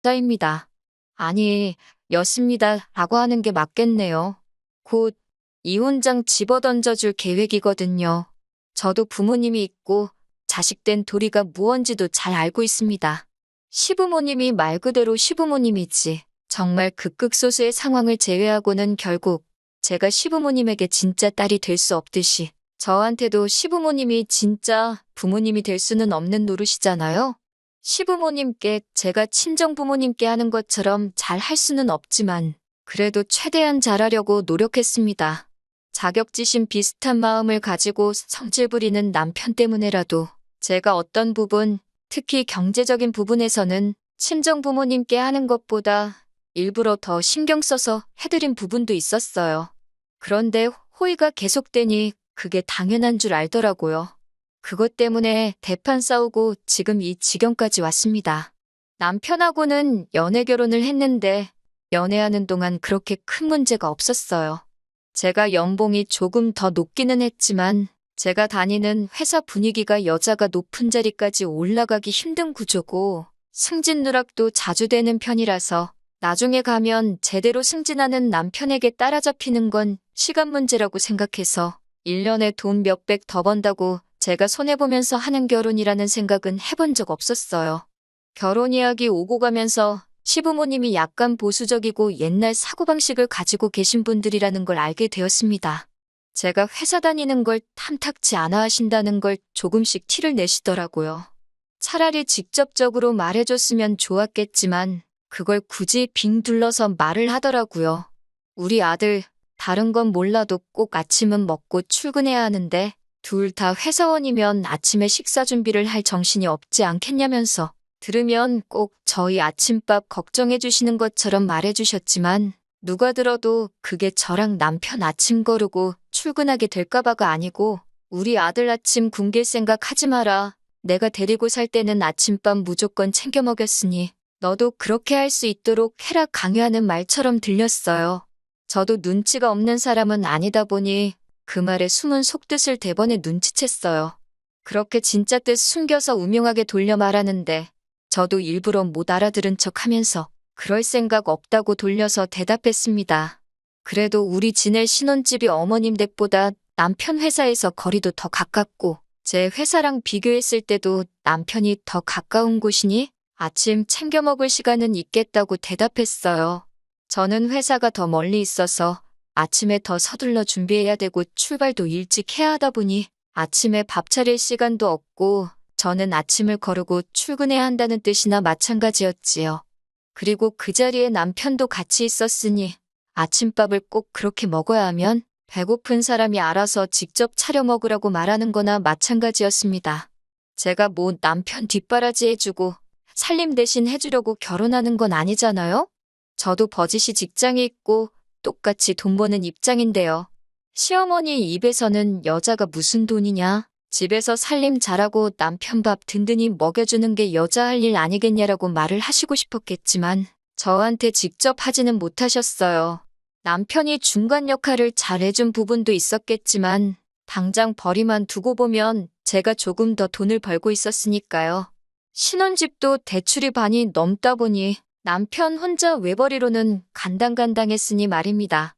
여자입니다. 아니, 였습니다. 라고 하는 게 맞겠네요. 곧 이혼장 집어던져줄 계획이거든요. 저도 부모님이 있고 자식된 도리가 무언지도 잘 알고 있습니다. 시부모님이 말 그대로 시부모님이지. 정말 극극소수의 상황을 제외하고는 결국 제가 시부모님에게 진짜 딸이 될 수 없듯이 저한테도 시부모님이 진짜 부모님이 될 수는 없는 노릇이잖아요. 시부모님께 제가 친정부모님께 하는 것처럼 잘 할 수는 없지만 그래도 최대한 잘하려고 노력했습니다. 자격지심 비슷한 마음을 가지고 성질 부리는 남편 때문에라도 제가 어떤 부분, 특히 경제적인 부분에서는 친정부모님께 하는 것보다 일부러 더 신경 써서 해드린 부분도 있었어요. 그런데 호의가 계속되니 그게 당연한 줄 알더라고요. 그것 때문에 대판 싸우고 지금 이 지경까지 왔습니다. 남편하고는 연애 결혼을 했는데 연애하는 동안 그렇게 큰 문제가 없었어요. 제가 연봉이 조금 더 높기는 했지만 제가 다니는 회사 분위기가 여자가 높은 자리까지 올라가기 힘든 구조고 승진 누락도 자주 되는 편이라서 나중에 가면 제대로 승진하는 남편에게 따라잡히는 건 시간 문제라고 생각해서 1년에 돈 몇백 더 번다고 제가 손해보면서 하는 결혼이라는 생각은 해본 적 없었어요. 결혼 이야기 오고 가면서 시부모님이 약간 보수적이고 옛날 사고방식을 가지고 계신 분들이라는 걸 알게 되었습니다. 제가 회사 다니는 걸 탐탁치 않아 하신다는 걸 조금씩 티를 내시더라고요. 차라리 직접적으로 말해줬으면 좋았겠지만 그걸 굳이 빙 둘러서 말을 하더라고요. 우리 아들, 다른 건 몰라도 꼭 아침은 먹고 출근해야 하는데 둘 다 회사원이면 아침에 식사 준비를 할 정신이 없지 않겠냐면서 들으면 꼭 저희 아침밥 걱정해 주시는 것처럼 말해 주셨지만 누가 들어도 그게 저랑 남편 아침 거르고 출근하게 될까봐가 아니고 우리 아들 아침 굶길 생각 하지 마라. 내가 데리고 살 때는 아침밥 무조건 챙겨 먹였으니 너도 그렇게 할 수 있도록 해라 강요하는 말처럼 들렸어요. 저도 눈치가 없는 사람은 아니다 보니 그 말에 숨은 속뜻을 대번에 눈치챘어요. 그렇게 진짜 뜻 숨겨서 우명하게 돌려 말하는데 저도 일부러 못 알아들은 척 하면서 그럴 생각 없다고 돌려서 대답했습니다. 그래도 우리 지낼 신혼집이 어머님 댁보다 남편 회사에서 거리도 더 가깝고 제 회사랑 비교했을 때도 남편이 더 가까운 곳이니 아침 챙겨 먹을 시간은 있겠다고 대답했어요. 저는 회사가 더 멀리 있어서 아침에 더 서둘러 준비해야 되고 출발도 일찍 해야 하다 보니 아침에 밥 차릴 시간도 없고 저는 아침을 거르고 출근해야 한다는 뜻이나 마찬가지였지요. 그리고 그 자리에 남편도 같이 있었으니 아침밥을 꼭 그렇게 먹어야 하면 배고픈 사람이 알아서 직접 차려 먹으라고 말하는 거나 마찬가지였습니다. 제가 뭐 남편 뒷바라지 해주고 살림 대신 해주려고 결혼하는 건 아니잖아요? 저도 버짓이 직장이 있고 똑같이 돈 버는 입장인데요. 시어머니 입에서는 여자가 무슨 돈이냐? 집에서 살림 잘하고 남편 밥 든든히 먹여주는 게 여자 할 일 아니겠냐라고 말을 하시고 싶었겠지만 저한테 직접 하지는 못하셨어요. 남편이 중간 역할을 잘해준 부분도 있었겠지만 당장 벌이만 두고 보면 제가 조금 더 돈을 벌고 있었으니까요. 신혼집도 대출이 반이 넘다 보니 남편 혼자 외벌이로는 간당간당했으니 말입니다.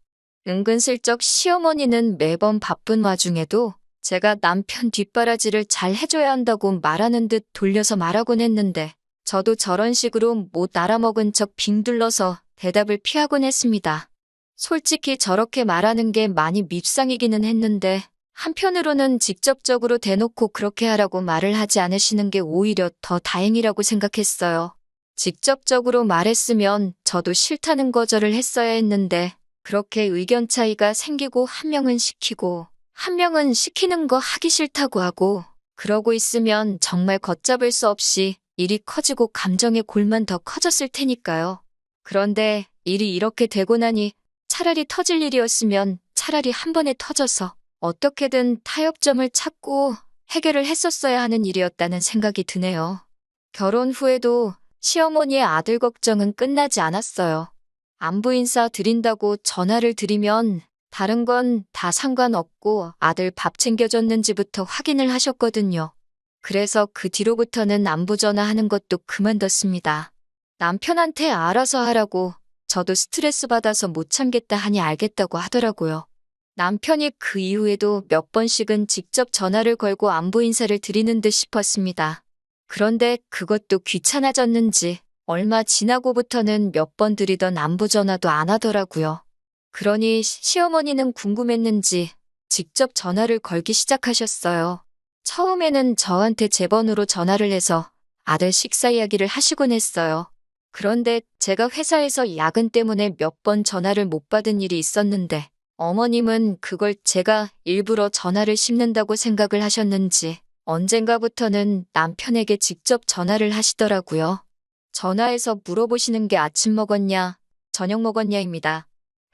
은근슬쩍 시어머니는 매번 바쁜 와중에도 제가 남편 뒷바라지를 잘 해줘야 한다고 말하는 듯 돌려서 말하곤 했는데 저도 저런 식으로 못 알아먹은 척 빙 둘러서 대답을 피하곤 했습니다. 솔직히 저렇게 말하는 게 많이 밉상이기는 했는데 한편으로는 직접적으로 대놓고 그렇게 하라고 말을 하지 않으시는 게 오히려 더 다행이라고 생각했어요. 직접적으로 말했으면 저도 싫다는 거절을 했어야 했는데 그렇게 의견 차이가 생기고 한 명은 시키고 한 명은 시키는 거 하기 싫다고 하고 그러고 있으면 정말 걷잡을 수 없이 일이 커지고 감정의 골만 더 커졌을 테니까요. 그런데 일이 이렇게 되고 나니 차라리 터질 일이었으면 차라리 한 번에 터져서 어떻게든 타협점을 찾고 해결을 했었어야 하는 일이었다는 생각이 드네요. 결혼 후에도 시어머니의 아들 걱정은 끝나지 않았어요. 안부 인사 드린다고 전화를 드리면 다른 건 다 상관없고 아들 밥 챙겨줬는지부터 확인을 하셨거든요. 그래서 그 뒤로부터는 안부 전화하는 것도 그만뒀습니다. 남편한테 알아서 하라고 저도 스트레스 받아서 못 참겠다 하니 알겠다고 하더라고요. 남편이 그 이후에도 몇 번씩은 직접 전화를 걸고 안부 인사를 드리는 듯 싶었습니다. 그런데 그것도 귀찮아졌는지 얼마 지나고부터는 몇 번 드리던 안부 전화도 안 하더라고요. 그러니 시어머니는 궁금했는지 직접 전화를 걸기 시작하셨어요. 처음에는 저한테 제 번호로 전화를 해서 아들 식사 이야기를 하시곤 했어요. 그런데 제가 회사에서 야근 때문에 몇 번 전화를 못 받은 일이 있었는데 어머님은 그걸 제가 일부러 전화를 씹는다고 생각을 하셨는지 언젠가부터는 남편에게 직접 전화를 하시더라고요. 전화해서 물어보시는 게 아침 먹었냐, 저녁 먹었냐입니다.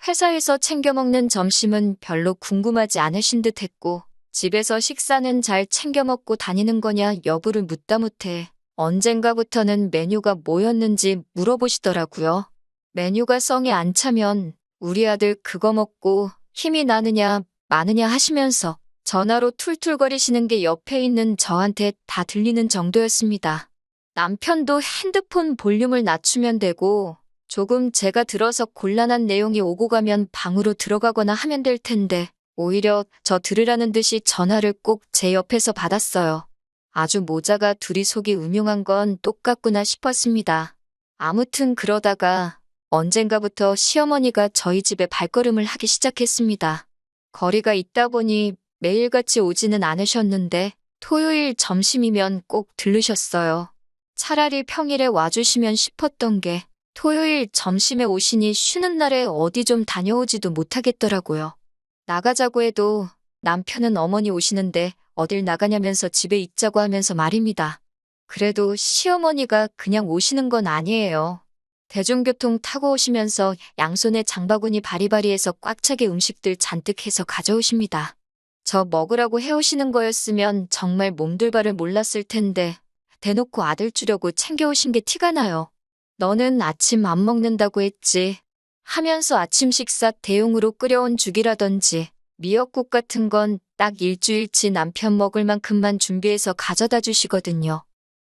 회사에서 챙겨 먹는 점심은 별로 궁금하지 않으신 듯 했고, 집에서 식사는 잘 챙겨 먹고 다니는 거냐 여부를 묻다 못해 언젠가부터는 메뉴가 뭐였는지 물어보시더라고요. 메뉴가 성에 안 차면 우리 아들 그거 먹고 힘이 나느냐 마느냐 하시면서 전화로 툴툴거리시는 게 옆에 있는 저한테 다 들리는 정도였습니다. 남편도 핸드폰 볼륨을 낮추면 되고 조금 제가 들어서 곤란한 내용이 오고 가면 방으로 들어가거나 하면 될 텐데 오히려 저 들으라는 듯이 전화를 꼭 제 옆에서 받았어요. 아주 모자가 둘이 속이 음흉한 건 똑같구나 싶었습니다. 아무튼 그러다가 언젠가부터 시어머니가 저희 집에 발걸음을 하기 시작했습니다. 거리가 있다 보니 매일같이 오지는 않으셨는데 토요일 점심이면 꼭 들르셨어요. 차라리 평일에 와주시면 싶었던 게 토요일 점심에 오시니 쉬는 날에 어디 좀 다녀오지도 못하겠더라고요. 나가자고 해도 남편은 어머니 오시는데 어딜 나가냐면서 집에 있자고 하면서 말입니다. 그래도 시어머니가 그냥 오시는 건 아니에요. 대중교통 타고 오시면서 양손에 장바구니 바리바리해서 꽉 차게 음식들 잔뜩 해서 가져오십니다. 저 먹으라고 해오시는 거였으면 정말 몸둘바를 몰랐을 텐데 대놓고 아들 주려고 챙겨오신 게 티가 나요. 너는 아침 안 먹는다고 했지 하면서 아침 식사 대용으로 끓여온 죽이라든지 미역국 같은 건 딱 일주일치 남편 먹을 만큼만 준비해서 가져다 주시거든요.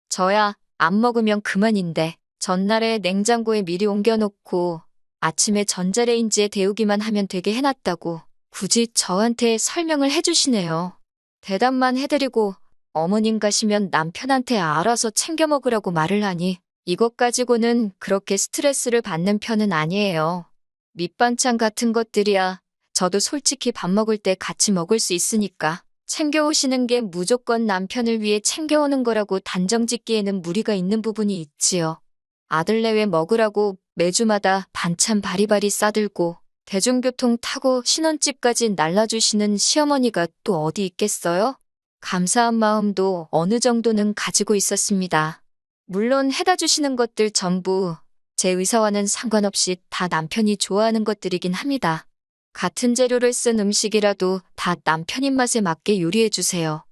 저야 안 먹으면 그만인데 전날에 냉장고에 미리 옮겨놓고 아침에 전자레인지에 데우기만 하면 되게 해놨다고 굳이 저한테 설명을 해주시네요. 대답만 해드리고 어머님 가시면 남편한테 알아서 챙겨 먹으라고 말을 하니 이것 가지고는 그렇게 스트레스를 받는 편은 아니에요. 밑반찬 같은 것들이야 저도 솔직히 밥 먹을 때 같이 먹을 수 있으니까 챙겨오시는 게 무조건 남편을 위해 챙겨오는 거라고 단정 짓기에는 무리가 있는 부분이 있지요. 아들 내외 먹으라고 매주마다 반찬 바리바리 싸들고 대중교통 타고 신혼집까지 날라주시는 시어머니가 또 어디 있겠어요? 감사한 마음도 어느 정도는 가지고 있었습니다. 물론 해다 주시는 것들 전부 제 의사와는 상관없이 다 남편이 좋아하는 것들이긴 합니다. 같은 재료를 쓴 음식이라도 다 남편 입맛에 맞게 요리해 주세요.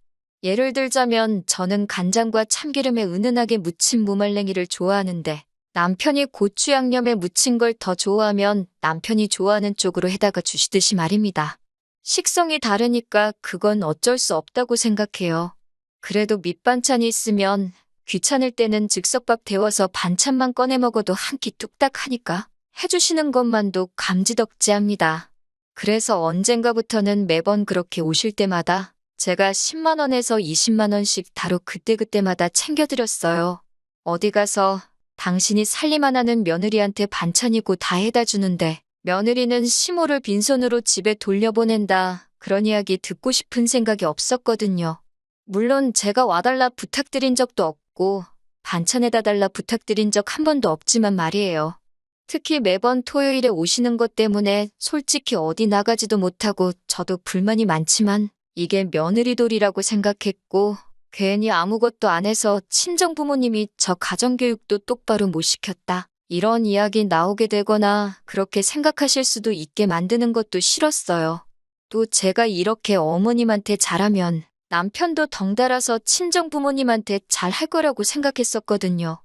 예를 들자면 저는 간장과 참기름에 은은하게 무친 무말랭이를 좋아하는데 남편이 고추 양념에 무친 걸 더 좋아하면 남편이 좋아하는 쪽으로 해다가 주시듯이 말입니다. 식성이 다르니까 그건 어쩔 수 없다고 생각해요. 그래도 밑반찬이 있으면 귀찮을 때는 즉석밥 데워서 반찬만 꺼내 먹어도 한 끼 뚝딱 하니까 해주시는 것만도 감지덕지합니다. 그래서 언젠가부터는 매번 그렇게 오실 때마다 제가 10만 원에서 20만 원씩 다로 그때그때마다 챙겨드렸어요. 어디 가서 당신이 살림 안 하는 며느리한테 반찬이고 다 해다 주는데 며느리는 시모를 빈손으로 집에 돌려보낸다. 그런 이야기 듣고 싶은 생각이 없었거든요. 물론 제가 와달라 부탁드린 적도 없고 반찬에다 달라 부탁드린 적 한 번도 없지만 말이에요. 특히 매번 토요일에 오시는 것 때문에 솔직히 어디 나가지도 못하고 저도 불만이 많지만 이게 며느리돌이라고 생각했고 괜히 아무것도 안 해서 친정부모님이 저 가정교육도 똑바로 못 시켰다. 이런 이야기 나오게 되거나 그렇게 생각하실 수도 있게 만드는 것도 싫었어요. 또 제가 이렇게 어머님한테 잘하면 남편도 덩달아서 친정부모님한테 잘할 거라고 생각했었거든요.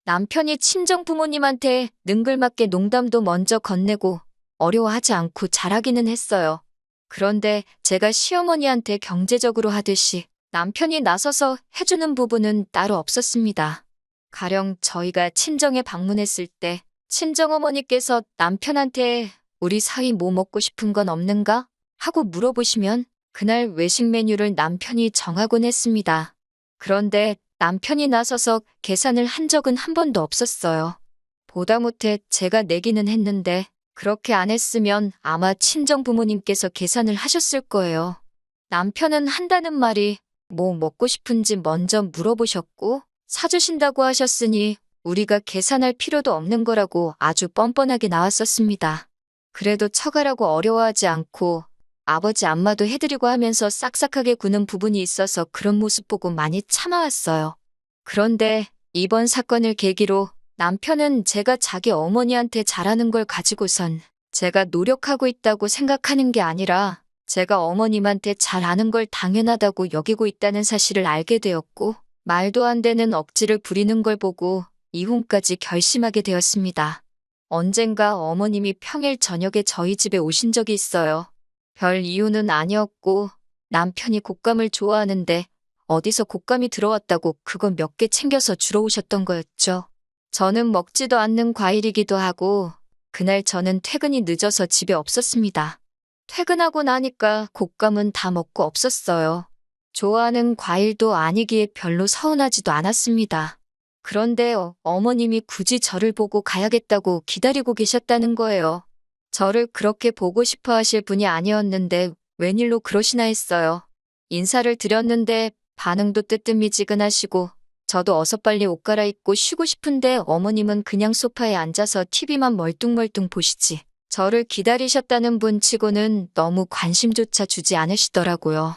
남편이 친정부모님한테 능글맞게 농담도 먼저 건네고 어려워하지 않고 잘하기는 했어요. 그런데 제가 시어머니한테 경제적으로 하듯이 남편이 나서서 해주는 부분은 따로 없었습니다. 가령 저희가 친정에 방문했을 때 친정어머니께서 남편한테 우리 사위 뭐 먹고 싶은 건 없는가? 하고 물어보시면 그날 외식 메뉴를 남편이 정하곤 했습니다. 그런데 남편이 나서서 계산을 한 적은 한 번도 없었어요. 보다 못해 제가 내기는 했는데 그렇게 안 했으면 아마 친정 부모님께서 계산을 하셨을 거예요. 남편은 한다는 말이 뭐 먹고 싶은지 먼저 물어보셨고 사주신다고 하셨으니 우리가 계산할 필요도 없는 거라고 아주 뻔뻔하게 나왔었습니다. 그래도 처가라고 어려워하지 않고 아버지 안마도 해드리고 하면서 싹싹하게 구는 부분이 있어서 그런 모습 보고 많이 참아왔어요. 그런데 이번 사건을 계기로 남편은 제가 자기 어머니한테 잘하는 걸 가지고선 제가 노력하고 있다고 생각하는 게 아니라 제가 어머님한테 잘하는 걸 당연하다고 여기고 있다는 사실을 알게 되었고 말도 안 되는 억지를 부리는 걸 보고 이혼까지 결심하게 되었습니다. 언젠가 어머님이 평일 저녁에 저희 집에 오신 적이 있어요. 별 이유는 아니었고 남편이 곶감을 좋아하는데 어디서 곶감이 들어왔다고 그거 몇 개 챙겨서 주러 오셨던 거였죠. 저는 먹지도 않는 과일이기도 하고 그날 저는 퇴근이 늦어서 집에 없었습니다. 퇴근하고 나니까 곶감은 다 먹고 없었어요. 좋아하는 과일도 아니기에 별로 서운하지도 않았습니다. 그런데 어머님이 굳이 저를 보고 가야겠다고 기다리고 계셨다는 거예요. 저를 그렇게 보고 싶어 하실 분이 아니었는데 웬일로 그러시나 했어요. 인사를 드렸는데 반응도 뜨뜻미지근하시고 저도 어서 빨리 옷 갈아입고 쉬고 싶은데 어머님은 그냥 소파에 앉아서 TV만 멀뚱멀뚱 보시지. 저를 기다리셨다는 분 치고는 너무 관심조차 주지 않으시더라고요.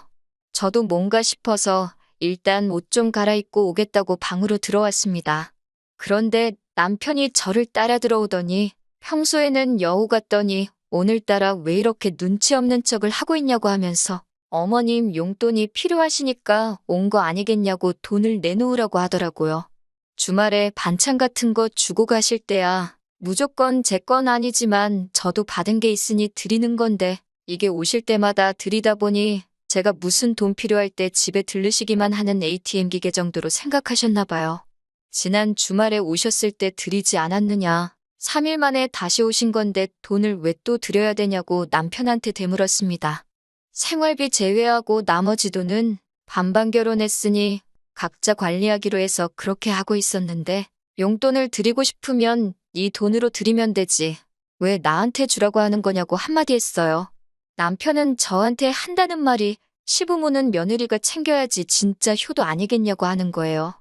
저도 뭔가 싶어서 일단 옷 좀 갈아입고 오겠다고 방으로 들어왔습니다. 그런데 남편이 저를 따라 들어오더니 평소에는 여우 같더니 오늘따라 왜 이렇게 눈치 없는 척을 하고 있냐고 하면서 어머님 용돈이 필요하시니까 온 거 아니겠냐고 돈을 내놓으라고 하더라고요. 주말에 반찬 같은 거 주고 가실 때야 무조건 제 건 아니지만 저도 받은 게 있으니 드리는 건데 이게 오실 때마다 드리다 보니 제가 무슨 돈 필요할 때 집에 들르시기만 하는 ATM 기계 정도로 생각하셨나 봐요. 지난 주말에 오셨을 때 드리지 않았느냐. 3일 만에 다시 오신 건데 돈을 왜 또 드려야 되냐고 남편한테 되물었습니다. 생활비 제외하고 나머지 돈은 반반 결혼했으니 각자 관리하기로 해서 그렇게 하고 있었는데 용돈을 드리고 싶으면 네 돈으로 드리면 되지. 왜 나한테 주라고 하는 거냐고 한마디 했어요. 남편은 저한테 한다는 말이 시부모는 며느리가 챙겨야지 진짜 효도 아니겠냐고 하는 거예요.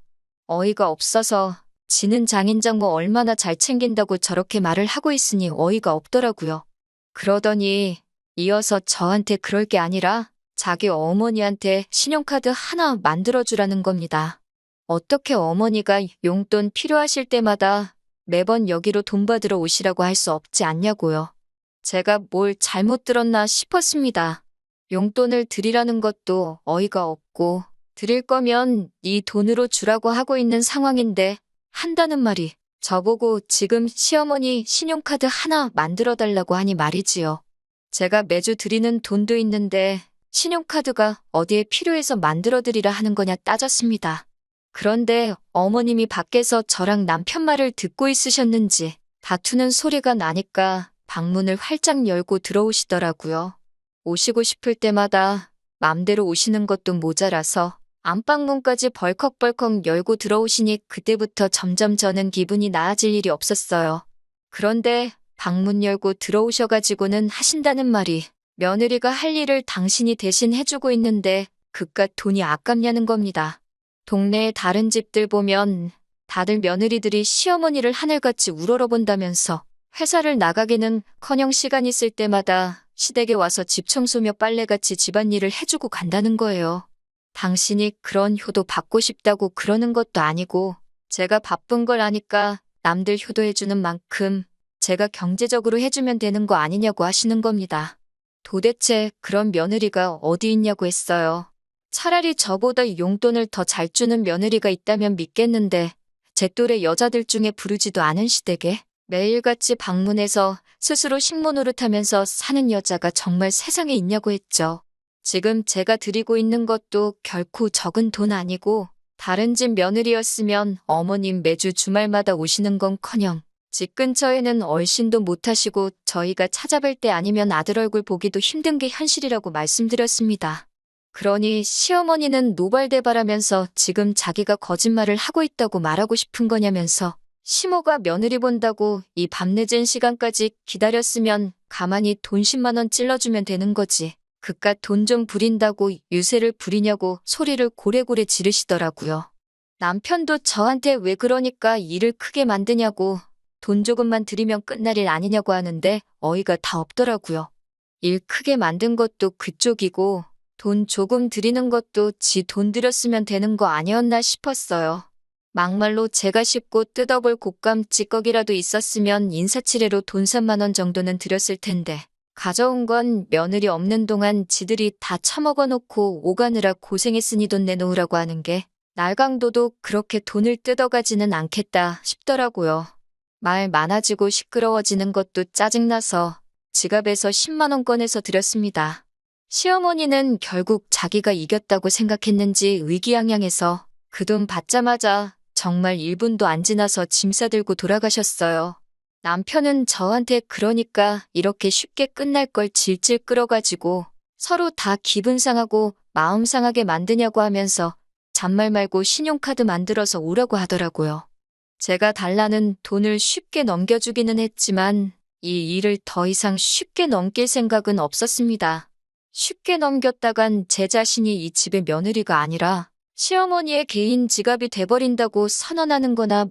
어이가 없어서 지는 장인장 뭐 얼마나 잘 챙긴다고 저렇게 말을 하고 있으니 어이가 없더라고요. 그러더니 이어서 저한테 그럴 게 아니라 자기 어머니한테 신용카드 하나 만들어주라는 겁니다. 어떻게 어머니가 용돈 필요하실 때마다 매번 여기로 돈 받으러 오시라고 할 수 없지 않냐고요. 제가 뭘 잘못 들었나 싶었습니다. 용돈을 드리라는 것도 어이가 없고 드릴 거면 네 돈으로 주라고 하고 있는 상황인데 한다는 말이 저보고 지금 시어머니 신용카드 하나 만들어 달라고 하니 말이지요. 제가 매주 드리는 돈도 있는데 신용카드가 어디에 필요해서 만들어 드리라 하는 거냐 따졌습니다. 그런데 어머님이 밖에서 저랑 남편 말을 듣고 있으셨는지 다투는 소리가 나니까 방문을 활짝 열고 들어오시더라고요. 오시고 싶을 때마다 맘대로 오시는 것도 모자라서 안방문까지 벌컥벌컥 열고 들어오시니 그때부터 점점 저는 기분이 나아질 일이 없었어요. 그런데 방문 열고 들어오셔가지고는 하신다는 말이 며느리가 할 일을 당신이 대신 해주고 있는데 그깟 돈이 아깝냐는 겁니다. 동네의 다른 집들 보면 다들 며느리들이 시어머니를 하늘같이 우러러본다면서 회사를 나가기는커녕 시간 있을 때마다 시댁에 와서 집 청소며 빨래같이 집안일을 해주고 간다는 거예요. 당신이 그런 효도 받고 싶다고 그러는 것도 아니고 제가 바쁜 걸 아니까 남들 효도해주는 만큼 제가 경제적으로 해주면 되는 거 아니냐고 하시는 겁니다. 도대체 그런 며느리가 어디 있냐고 했어요. 차라리 저보다 용돈을 더 잘 주는 며느리가 있다면 믿겠는데 제 또래 여자들 중에 부르지도 않은 시댁에 매일같이 방문해서 스스로 식모 노릇하면서 사는 여자가 정말 세상에 있냐고 했죠. 지금 제가 드리고 있는 것도 결코 적은 돈 아니고 다른 집 며느리였으면 어머님 매주 주말마다 오시는 건커녕 집 근처에는 얼씬도 못하시고 저희가 찾아뵐 때 아니면 아들 얼굴 보기도 힘든 게 현실이라고 말씀드렸습니다. 그러니 시어머니는 노발대발하면서 지금 자기가 거짓말을 하고 있다고 말하고 싶은 거냐면서 시모가 며느리 본다고 이 밤늦은 시간까지 기다렸으면 가만히 돈 10만 원 찔러주면 되는 거지. 그깟 돈 좀 부린다고 유세를 부리냐고 소리를 고래고래 지르시더라고요. 남편도 저한테 왜 그러니까 일을 크게 만드냐고 돈 조금만 들이면 끝날 일 아니냐고 하는데 어이가 다 없더라고요. 일 크게 만든 것도 그쪽이고 돈 조금 들이는 것도 지 돈 들였으면 되는 거 아니었나 싶었어요. 막말로 제가 씹고 뜯어볼 곶감 찌꺼기라도 있었으면 인사치레로 돈 3만 원 정도는 들였을 텐데 가져온 건 며느리 없는 동안 지들이 다 처먹어 놓고 오가느라 고생했으니 돈 내놓으라고 하는 게 날강도도 그렇게 돈을 뜯어가지는 않겠다 싶더라고요. 말 많아지고 시끄러워지는 것도 짜증나서 지갑에서 10만 원 꺼내서 드렸습니다. 시어머니는 결국 자기가 이겼다고 생각했는지 의기양양해서 그 돈 받자마자 정말 1분도 안 지나서 짐 싸들고 돌아가셨어요. 남편은 저한테 그러니까 이렇게 쉽게 끝날 걸 질질 끌어가지고 서로 다 기분 상하고 마음 상하게 만드냐고 하면서 잔말 말고 신용카드 만들어서 오라고 하더라고요. 제가 달라는 돈을 쉽게 넘겨주기는 했지만 이 일을 더 이상 쉽게 넘길 생각은 없었습니다. 쉽게 넘겼다간 제 자신이 이 집의 며느리가 아니라 시어머니의 개인 지갑이 돼버린다고 선언하는 거나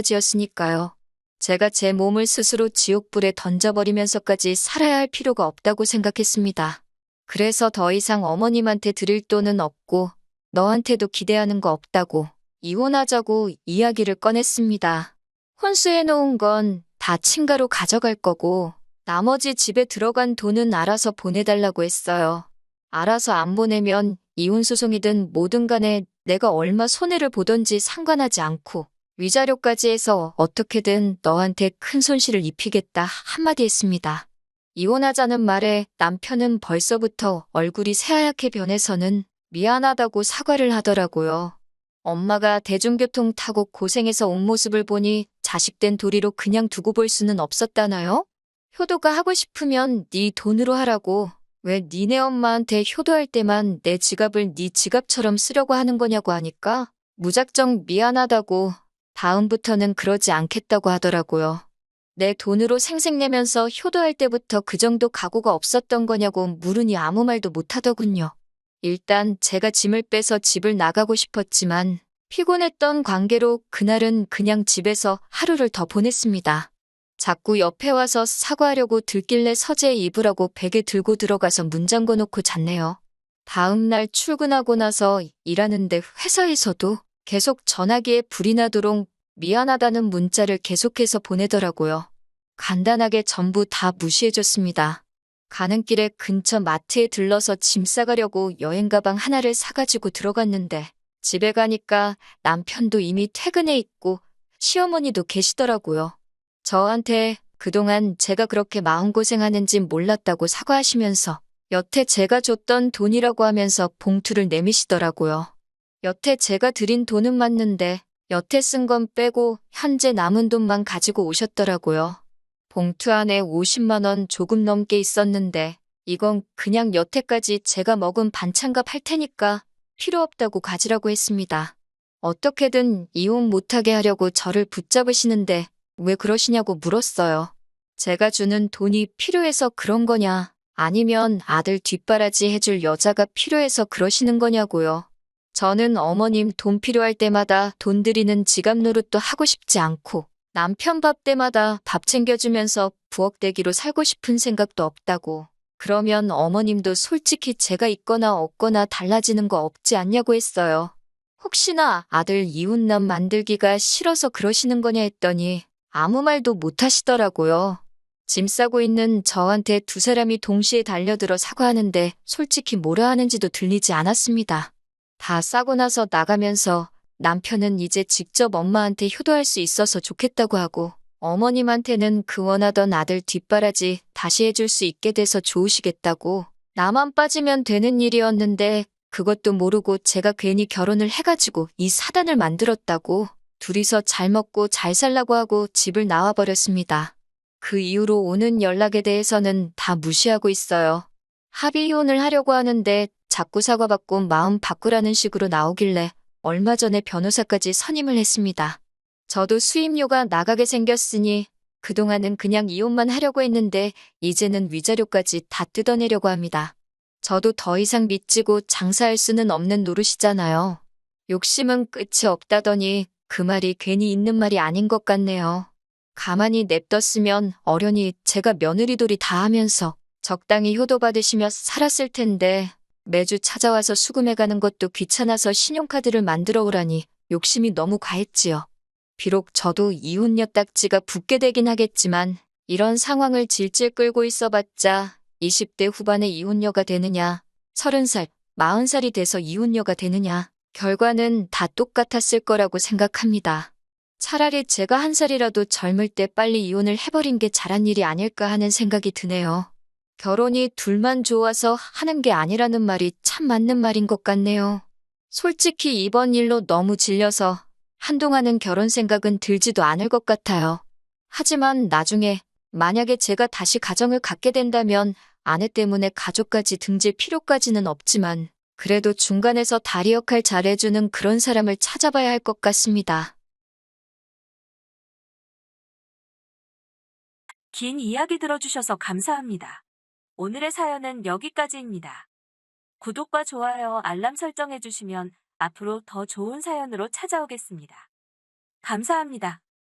마찬가지였으니까요. 제가 제 몸을 스스로 지옥불에 던져버리면서까지 살아야 할 필요가 없다고 생각했습니다. 그래서 더 이상 어머님한테 드릴 돈은 없고 너한테도 기대하는 거 없다고 이혼하자고 이야기를 꺼냈습니다. 혼수해놓은 건 다 친가로 가져갈 거고 나머지 집에 들어간 돈은 알아서 보내달라고 했어요. 알아서 안 보내면 이혼소송이든 뭐든 간에 내가 얼마 손해를 보던지 상관하지 않고 위자료까지 해서 어떻게든 너한테 큰 손실을 입히겠다 한마디 했습니다. 이혼하자는 말에 남편은 벌써부터 얼굴이 새하얗게 변해서는 미안하다고 사과를 하더라고요. 엄마가 대중교통 타고 고생해서 온 모습을 보니 자식된 도리로 그냥 두고 볼 수는 없었다나요? 효도가 하고 싶으면 네 돈으로 하라고. 왜 니네 엄마한테 효도할 때만 내 지갑을 네 지갑처럼 쓰려고 하는 거냐고 하니까 무작정 미안하다고 다음부터는 그러지 않겠다고 하더라고요. 내 돈으로 생색내면서 효도할 때부터 그 정도 각오가 없었던 거냐고 물으니 아무 말도 못하더군요. 일단 제가 짐을 빼서 집을 나가고 싶었지만 피곤했던 관계로 그날은 그냥 집에서 하루를 더 보냈습니다. 자꾸 옆에 와서 사과하려고 들길래 서재에 입으라고 베개 들고 들어가서 문 잠궈 놓고 잤네요. 다음 날 출근하고 나서 일하는데 회사에서도 계속 전화기에 불이 나도록 미안하다는 문자를 계속해서 보내더라고요. 간단하게 전부 다 무시해줬습니다. 가는 길에 근처 마트에 들러서 짐 싸가려고 여행 가방 하나를 사가지고 들어갔는데 집에 가니까 남편도 이미 퇴근해 있고 시어머니도 계시더라고요. 저한테 그동안 제가 그렇게 마음고생하는지 몰랐다고 사과하시면서 여태 제가 줬던 돈이라고 하면서 봉투를 내미시더라고요. 여태 제가 드린 돈은 맞는데 여태 쓴 건 빼고 현재 남은 돈만 가지고 오셨더라고요. 봉투 안에 50만 원 조금 넘게 있었는데 이건 그냥 여태까지 제가 먹은 반찬값 할 테니까 필요 없다고 가지라고 했습니다. 어떻게든 이혼 못하게 하려고 저를 붙잡으시는데 왜 그러시냐고 물었어요. 제가 주는 돈이 필요해서 그런 거냐 아니면 아들 뒷바라지 해줄 여자가 필요해서 그러시는 거냐고요. 저는 어머님 돈 필요할 때마다 돈 드리는 지갑 노릇도 하고 싶지 않고 남편 밥 때마다 밥 챙겨주면서 부엌대기로 살고 싶은 생각도 없다고. 그러면 어머님도 솔직히 제가 있거나 없거나 달라지는 거 없지 않냐고 했어요. 혹시나 아들 이웃남 만들기가 싫어서 그러시는 거냐 했더니 아무 말도 못 하시더라고요. 짐 싸고 있는 저한테 두 사람이 동시에 달려들어 사과하는데 솔직히 뭐라 하는지도 들리지 않았습니다. 다 싸고 나서 나가면서 남편은 이제 직접 엄마한테 효도할 수 있어서 좋겠다고 하고 어머님한테는 그 원하던 아들 뒷바라지 다시 해줄 수 있게 돼서 좋으시겠다고 나만 빠지면 되는 일이었는데 그것도 모르고 제가 괜히 결혼을 해가지고 이 사단을 만들었다고 둘이서 잘 먹고 잘 살라고 하고 집을 나와버렸습니다. 그 이후로 오는 연락에 대해서는 다 무시하고 있어요. 합의 이혼을 하려고 하는데 자꾸 사과받고 마음 바꾸라는 식으로 나오길래 얼마 전에 변호사까지 선임을 했습니다. 저도 수임료가 나가게 생겼으니 그동안은 그냥 이혼만 하려고 했는데 이제는 위자료까지 다 뜯어내려고 합니다. 저도 더 이상 믿지고 장사할 수는 없는 노릇이잖아요. 욕심은 끝이 없다더니 그 말이 괜히 있는 말이 아닌 것 같네요. 가만히 냅뒀으면 어련히 제가 며느리돌이 다 하면서 적당히 효도받으시며 살았을 텐데 매주 찾아와서 수금해가는 것도 귀찮아서 신용카드를 만들어 오라니 욕심이 너무 과했지요. 비록 저도 이혼녀 딱지가 붙게 되긴 하겠지만 이런 상황을 질질 끌고 있어봤자 20대 후반에 이혼녀가 되느냐, 30살, 40살이 돼서 이혼녀가 되느냐, 결과는 다 똑같았을 거라고 생각합니다. 차라리 제가 한 살이라도 젊을 때 빨리 이혼을 해버린 게 잘한 일이 아닐까 하는 생각이 드네요. 결혼이 둘만 좋아서 하는 게 아니라는 말이 참 맞는 말인 것 같네요. 솔직히 이번 일로 너무 질려서 한동안은 결혼 생각은 들지도 않을 것 같아요. 하지만 나중에 만약에 제가 다시 가정을 갖게 된다면 아내 때문에 가족까지 등질 필요까지는 없지만 그래도 중간에서 다리 역할 잘해주는 그런 사람을 찾아봐야 할 것 같습니다. 긴 이야기 들어주셔서 감사합니다. 오늘의 사연은 여기까지입니다. 구독과 좋아요, 알람 설정해주시면 앞으로 더 좋은 사연으로 찾아오겠습니다. 감사합니다.